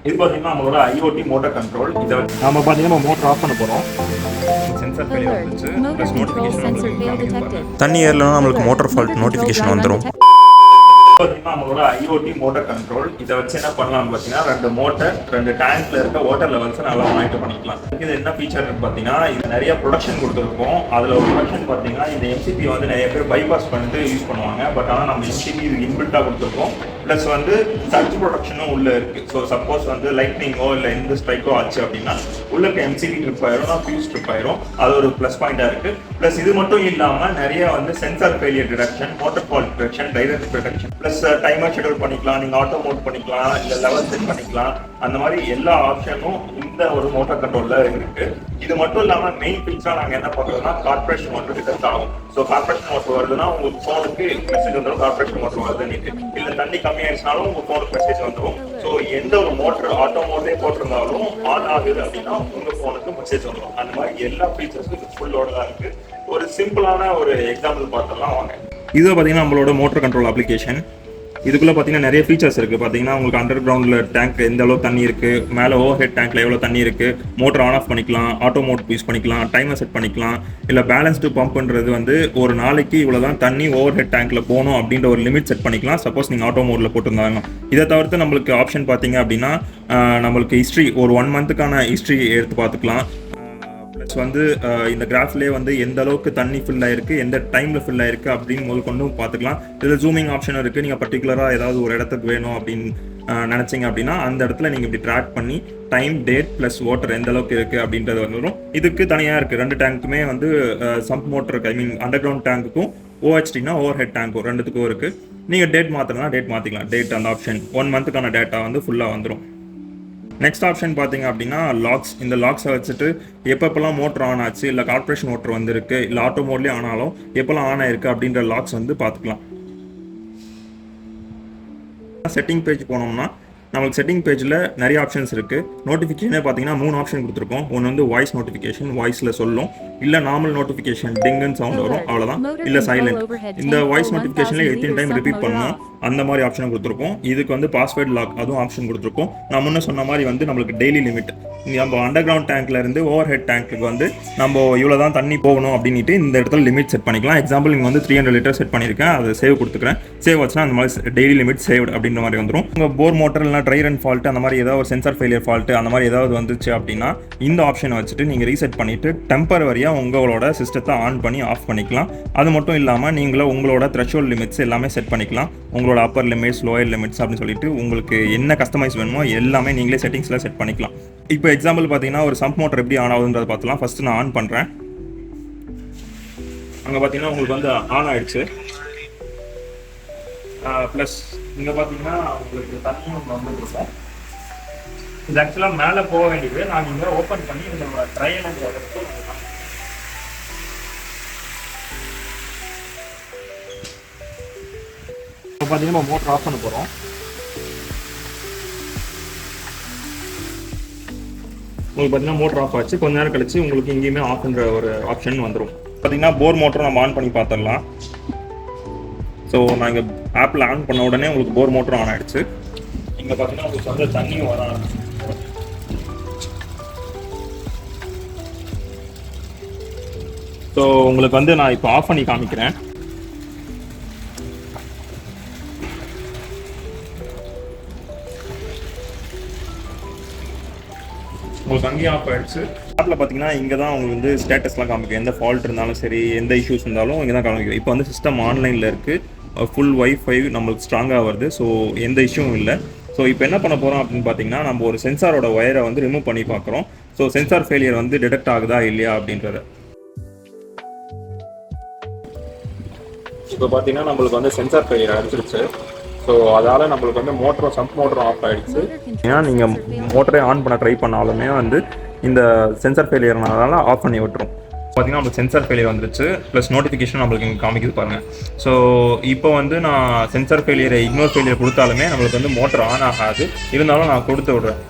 இது பார்த்தீங்கன்னா நம்மளோட IoT மோட்டார் கண்ட்ரோல். இதை நம்ம பார்த்தீங்கன்னா மோட்டர் ஆஃப் பண்ண போகிறோம். சென்சார் ஃபெயிலியர் வந்துச்சு, ப்ளஸ் நோட்டிஃபிகேஷன். தண்ணி ஏறலன்னா நம்மளுக்கு மோட்டார் ஃபால்ட் நோட்டிஃபிகேஷன் வந்துடும். பார்த்தீங்கன்னா நம்மளோட IoT மோட்டார் கண்ட்ரோல். இதை வச்சு என்ன பண்ணலாம்னு பார்த்தீங்கன்னா 2 மோட்டர் 2 டேங்க்ல இருக்க வாட்டர் லெவல்ஸை நல்லா மானிட்டர் பண்ணிக்கலாம். இது என்ன ஃபீச்சர் பார்த்தீங்கன்னா இது நிறைய ப்ரொடக்ஷன் கொடுத்துருக்கோம். அதில் ஒரு ப்ரொடக்ஷன் பார்த்தீங்கன்னா இந்த MCP வந்து நிறைய பேர் பைபாஸ் பண்ணிட்டு யூஸ் பண்ணுவாங்க. பட் ஆனால் நம்ம MCP இது இன்பில்ட்டாக கொடுத்துருக்கோம். ப்ளஸ் வந்து சர்ச் ப்ரொடக்ஷனும் உள்ளே இருக்குது. ஸோ சப்போஸ் வந்து லைட்னிங்கோ இல்லை எந்த ஸ்ட்ரைக்கோ ஆச்சு அப்படின்னா உள்ள MCP ட்ரிப் ஆயிரும், ஃபியூஸ் ட்ரிப் ஆயிரும். அது ஒரு ப்ளஸ் பாயிண்டாக இருக்குது. ப்ளஸ் இது மட்டும் இல்லாமல் நிறைய வந்து sensor failure detection, motor fault detection, direct detection, plus timer schedule பண்ணிக்கலாம், நீங்கள் ஆட்டோ மோட் பண்ணிக்கலாம், இல்லை லெவல் செட் பண்ணிக்கலாம். அந்த மாதிரி எல்லா ஆப்ஷனும் இந்த ஒரு மோட்டார் கண்ட்ரோலில் இருக்குது. இது மட்டும் இல்லாமல் மெயின் ஃபீச்சராக நாங்கள் என்ன பண்ணுறோம்னா கார்பரேஷன் வாட்டர் டிடெக்ட் ஆகும். ஸோ கார்பரேஷன் வாட்டர் வருதுன்னா உங்கள் ஃபோனுக்கு மெசேஜ் வந்துடும், கார்பரேஷன் வாட்டர் வருதுன்னு. இல்லை தண்ணி கம்மியாயிடுச்சுனாலும் உங்கள் ஃபோனுக்கு மெசேஜ் வந்துடும். ஸோ எந்த ஒரு மோட்டர் ஆட்டோ மோட்டே போட்டிருந்தாலும் ஆன் ஆகுது அப்படின்னா உங்கள் ஃபோனுக்கு மெசேஜ் வந்துடும். அந்த மாதிரி எல்லா ஃபீச்சர்ஸும் இது ஃபுல்லோட தான் இருக்குது. ஒரு சிம்பிளான ஒரு எக்ஸாம்பிள் பார்த்தலாம் வாங்க. இது பார்த்தீங்கன்னா நம்மளோட மோட்டர் கண்ட்ரோல் அப்ளிகேஷன். இதுக்குள்ளே பார்த்தீங்கன்னா நிறைய ஃபீச்சர்ஸ் இருக்குது. பார்த்தீங்கன்னா உங்களுக்கு அண்டர் கிரவுண்டில் டேங்க் எந்த அளவு தண்ணி இருக்குது, மேலே ஓவர் ஹெட் டேங்க்கில் எவ்வளோ தண்ணி இருக்குது, மோட்டர் ஆன் ஆஃப் பண்ணிக்கலாம், ஆட்டோ மோட் யூஸ் பண்ணிக்கலாம், டைமர் செட் பண்ணிக்கலாம். இல்லை பேலன்ஸ்டு பம்புன்றது வந்து ஒரு நாளைக்கு இவ்வளோ தான் தண்ணி ஓவர் ஹெட் டேங்க்கில் போகணும் அப்படின்ற ஒரு லிமிட் செட் பண்ணிக்கலாம். சப்போஸ் நீங்கள் ஆட்டோ மோடில் போட்டிருந்தாங்க. இதை தவிர்த்து நம்மளுக்கு ஆப்ஷன் பார்த்தீங்க அப்படின்னா நம்மளுக்கு ஹிஸ்ட்ரி ஒரு 1 மந்த்துக்கான ஹிஸ்ட்ரி எடுத்து பார்த்துக்கலாம். ப்ளஸ் வந்து இந்த கிராஃப்லேயே வந்து எந்த அளவுக்கு தண்ணி ஃபில் ஆயிருக்கு, எந்த டைமில் ஃபில் ஆயிருக்கு அப்படின்னு முதல் கொண்டு பார்த்துக்கலாம். இதில் ஜூமிங் ஆப்ஷன் இருக்குது. நீங்கள் பர்டிகுலராக ஏதாவது ஒரு இடத்துக்கு வேணும் அப்படின்னு நினச்சிங்க அப்படின்னா அந்த இடத்துல நீங்கள் இப்படி ட்ராக் பண்ணி டைம், டேட் ப்ளஸ் வாட்டர் எந்த அளவுக்கு இருக்குது அப்படின்றது வந்துடும். இதுக்கு தனியாக இருக்குது. 2 டேங்க்குமே வந்து சம்ப் மோட்டருக்கு அண்டர் கிரவுண்ட் டேங்க்குக்கும் OHTனா ஓவர் ஹெட் டேங்க்கும் 2த்துக்கும் இருக்குது. நீங்கள் டேட் மாற்றணும்னா டேட் மாற்றிக்கலாம். டேட் அந்த ஆப்ஷன் 1 மந்த்துக்கான டேட்டா வந்து ஃபுல்லாக வந்துடும். நெக்ஸ்ட் ஆப்ஷன் பார்த்தீங்க அப்படின்னா லாக்ஸ். இந்த லாக்ஸை வச்சுட்டு எப்பப்பெல்லாம் மோட்டர் ஆன் ஆச்சு, இல்லை கார்பரேஷன் மோட்டர் வந்துருக்கு, இல்லை ஆட்டோ மோட்லேயே ஆனாலும் எப்போல்லாம் ஆன் ஆயிருக்கு அப்படின்ற லாக்ஸ் வந்து பார்த்துக்கலாம். செட்டிங் பேஜ் போனோம்னா நம்மளுக்கு செட்டிங் பேஜில் நிறைய ஆப்ஷன்ஸ் இருக்குது. நோட்டிஃபிகேஷனே பார்த்தீங்கன்னா 3 ஆப்ஷன் கொடுத்துருக்கோம். ஒன்று வந்து வாய்ஸ் நோட்டிஃபிகேஷன், வாய்ஸில் சொல்லும். இல்லை நார்மல் நோட்டிஃபிகேஷன் டிங்குன்னு சவுண்ட் வரும், அவ்வளோதான். இல்லை சைலண்ட். இந்த வாய்ஸ் நோட்டிஃபிகேஷனில் 18 டைம் ரிப்பீட் பண்ணணும், அந்த மாதிரி ஆப்ஷன் கொடுத்துருக்கோம். இதுக்கு வந்து பாஸ்வேர்ட் லாக் அதுவும் ஆப்ஷன் கொடுத்துருக்கோம். நான் முன்னே சொன்ன மாதிரி வந்து நம்மளுக்கு டெய்லி லிமிட், நம்ம அண்டர் கிரவுண்ட் டேங்க்ல இருந்து ஓவர் ஹெட் டேங்க்கு வந்து நம்ம இவ்வளோ தான் தண்ணி போகணும் அப்படின்ட்டு இந்த இடத்துல லிமிட் செட் பண்ணிக்கலாம். எக்ஸாம்பிள் இங்கே வந்து 300 லிட்டர் செட் பண்ணியிருக்கேன், அதை சேவ் கொடுத்துக்கிறேன். சேவ் வச்சுன்னா அந்த மாதிரி டெய்லி லிமிட் சேவ்டு அப்படின்ற மாதிரி வந்துடும். உங்கள் போர் மோட்டர் இல்லைனா ட்ரை ரன் ஃபால்ட்டு அந்த மாதிரி ஏதாவது ஒரு சென்சார் ஃபெயிலியர் ஃபால்ட்டு அந்த மாதிரி ஏதாவது வந்துச்சு அப்படின்னா இந்த ஆப்ஷனை வச்சுட்டு நீங்கள் ரீசெட் பண்ணிவிட்டு டெம்பரவரியாக உங்களோட சிஸ்டத்தை ஆன் பண்ணி ஆஃப் பண்ணிக்கலாம். அது மட்டும் இல்லாமல் நீங்களும் உங்களோட த்ரெஷோல்ட் லிமிட்ஸ் எல்லாமே செட் பண்ணிக்கலாம். உங்களோட அப்பர் லிமிட்ஸ், லோயர் லிமிட்ஸ் அப்படின்னு சொல்லிட்டு உங்களுக்கு என்ன கஸ்டமைஸ் வேணுமோ எல்லாமே நீங்களே செட்டிங்ஸில் செட் பண்ணிக்கலாம். இப்போ எக்ஸாம்பிள் பார்த்தீங்கன்னா ஒரு சம்ப் மோட்டர் எப்படி ஆன் ஆகுதுன்றதை பார்த்துலாம். ஃபஸ்ட்டு நான் ஆன் பண்ணுறேன். அங்கே பார்த்தீங்கன்னா உங்களுக்கு வந்து ஆன் ஆகிடுச்சு. ப்ளஸ் இங்கே பார்த்தீங்கன்னா உங்களுக்கு தண்ணியும் வந்துருக்கும். இது ஆக்சுவலாக மேலே போக வேண்டியது. நாங்கள் இங்கே ஓப்பன் பண்ணி இந்த ட்ரையல் இப்போ பார்த்தீங்கன்னா மோட்டர் ஆஃப் பண்ண போகிறோம். உங்களுக்கு பார்த்தீங்கன்னா மோட்டர் ஆஃப் ஆச்சு. கொஞ்ச நேரம் கழிச்சு உங்களுக்கு இங்கேயுமே ஆஃப்ன்ற ஒரு ஆப்ஷன் வந்துடும். பார்த்தீங்கன்னா போர் மோட்டர் நம்ம ஆன் பண்ணி பார்த்துடலாம். ஸோ நான் இங்கே ஆப்பில் ஆன் பண்ண உடனே உங்களுக்கு போர் மோட்டரும் ஆன் ஆகிடுச்சு. இங்கே பார்த்தீங்கன்னா உங்களுக்கு வந்து தண்ணியும் வர ஆரம்பிச்சு. ஸோ உங்களுக்கு வந்து நான் இப்போ ஆஃப் பண்ணி காமிக்கிறேன். உங்களுக்கு அங்கேயும் ஆஃப் ஆகிடுச்சு. ஆப்பில் பார்த்தீங்கன்னா இங்கே தான் உங்களுக்கு வந்து ஸ்டேட்டஸ்லாம் காமிக்கும். எந்த ஃபால்ட் இருந்தாலும் சரி, எந்த இஷ்யூஸ் இருந்தாலும் இங்கே தான் காமிக்கும். இப்போ வந்து சிஸ்டம் ஆன்லைனில் இருக்குது, ஃபுல் வைஃபை நம்மளுக்கு ஸ்ட்ராங்காக வருது. ஸோ எந்த இஷ்யூவும் இல்லை. ஸோ இப்போ என்ன பண்ண போகிறோம் அப்படின்னு பார்த்தீங்கன்னா நம்ம ஒரு சென்சாரோட ஒயரை வந்து ரிமூவ் பண்ணி பார்க்குறோம். ஸோ சென்சார் ஃபெயிலியர் வந்து டிடெக்ட் ஆகுதா இல்லையா அப்படின்றத. இப்போ பார்த்தீங்கன்னா நம்மளுக்கு வந்து சென்சார் ஃபெயிலியர் அடிச்சிருச்சு. ஸோ அதால் நம்மளுக்கு வந்து மோட்டரும் சம்ப் மோட்டரும் ஆஃப் ஆகிடுச்சு. ஏன்னா நீங்கள் மோட்டரே ஆன் பண்ண ட்ரை பண்ணாலுமே வந்து இந்த சென்சார் ஃபெயிலியர்னால ஆஃப் பண்ணி விட்டுரும். பார்த்தீங்கன்னா நம்மளுக்கு சென்சார் ஃபெயிலியர் வந்துருச்சு. ப்ளஸ் நோட்டிஃபிகேஷன் நம்மளுக்கு இங்கே காமிக்குது பாருங்கள். ஸோ இப்போ வந்து நான் சென்சார் ஃபெயிலியரை இக்னோர் ஃபெயிலியர் கொடுத்தாலுமே நம்மளுக்கு வந்து மோட்டர் ஆன் ஆகாது. இருந்தாலும் நான் கொடுத்து விட்றேன்.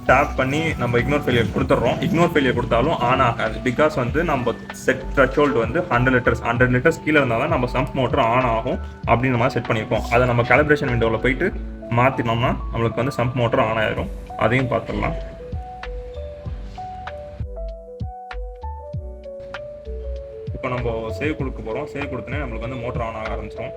டேப் பண்ணி நம்ம இக்னோர் ஃபெயிலியர் கொடுத்துட்றோம். இக்னோர் ஃபெயிலியர் கொடுத்தாலும் ஆன் ஆகாது. பிகாஸ் வந்து நம்ம செட் த்ரெஷோல்டு வந்து 100 லிட்டர்ஸ் கீழே இருந்தால் தான் நம்ம சம்ப் மோட்டர் ஆன் ஆகும் அப்படின்னு நம்ம செட் பண்ணியிருக்கோம். அதை நம்ம கேலிப்ரேஷன் விண்டோவில் போயிட்டு மாற்றினோம்னா நம்மளுக்கு வந்து சம்ப் மோட்டர் ஆன் ஆயிரும். அதையும் பார்த்துடலாம். இப்போ நம்ம சேவ் கொடுக்க போகிறோம். சேவ் கொடுத்தனே நம்மளுக்கு வந்து மோட்டர் ஆன் ஆக ஆரம்பிச்சிடும்.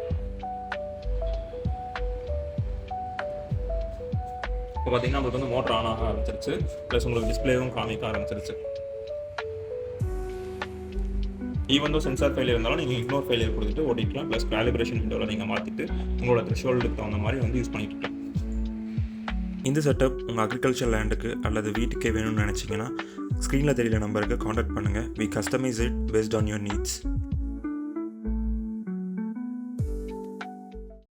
இப்போ பார்த்தீங்கன்னா நம்மளுக்கு வந்து மோட்டர் ஆன் ஆக ஆரம்பிச்சிருச்சு. ப்ளஸ் உங்களுக்கு டிஸ்பிளேவும் காமிக்க ஆரம்பிச்சிருச்சு. ஈவன் தோ சென்சார் ஃபெயிலியர் இருந்தாலும் நீங்கள் இக்னோர் ஃபெயிலியர் கொடுத்துட்டு ஓட்டிக்கலாம். ப்ளஸ் காலிப்ரேஷன் விண்டோவில் நீங்கள் மாற்றிட்டு உங்களோட த்ரெஷ்ஹோல்டுக்கு தகுந்த மாதிரி வந்து யூஸ் பண்ணிக்கலாம். இந்த செட்டப் உங்கள் அக்ரிகல்ச்சர் லேண்டுக்கு அல்லது வீட்டுக்கே வேணும்னு நினச்சிங்கன்னா ஸ்க்ரீனில் தெரியல நம்பருக்கு காண்டாக்ட் பண்ணுங்கள். We customise it based on your needs.